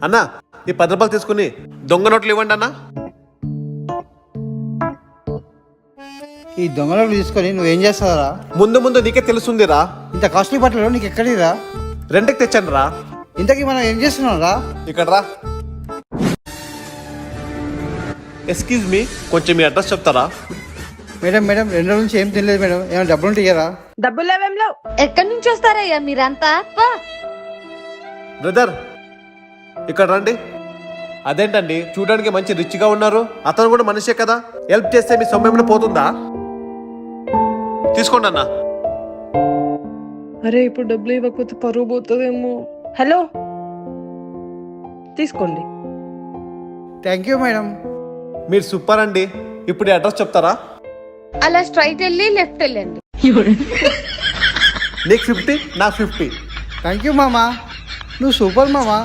అన్నా ఈ 10 రూపాయలు తీసుకుని దొంగ నోట్లు ఇవ్వండి అన్నా. ఈ దొంగలు తీసుకొని నువ్వేం చేస్తావురా? ముందు ముందు నీకే తెలుస్తుందిరా. ఇంత కాస్ట్లీ బట్టలు నీకు ఎక్కడిరా? రెంట్కి తెచ్చాను రా. ఇంతకీ మనం ఏం చేస్తున్నాం రా? ఇక్కడ రా. ఎక్స్క్యూజ్ మీ, కొంచెం మీ అడ్రస్ చెప్తారా? మేడం 2 రోజుల నుంచి ఏం తినలేదు మేడం, ఏమైనా డబ్బులు ఉంటే ఇయ్యరా? డబ్బులు లేవేం లేవు. ఎక్కడి నుంచి వస్తారయ్యా మీరంతా? బ్రదర్ ఇక్కడ రండి. అదేంటండి చూడడానికి మంచి రిచ్గా ఉన్నారు, అతను కూడా మనిషే కదా, హెల్ప్ చేస్తే మీ సొమ్మేమైనా పోతుందా? తీసుకోండి అన్న. అరే ఇప్పుడు డబ్బులు ఇవ్వకపోతే పరువు పోతుందేమో. హలో తీసుకోండి. Thank you madam. మీరు సూపర్ అండి. ఇప్పుడు ఈ అడ్రస్ చెప్తారా? అలా స్ట్రైట్ వెళ్ళి లెఫ్ట్ వెళ్ళండి. నీకు 50, నాకు 50. థ్యాంక్ యూ మామా, నువ్వు సూపర్ మామా.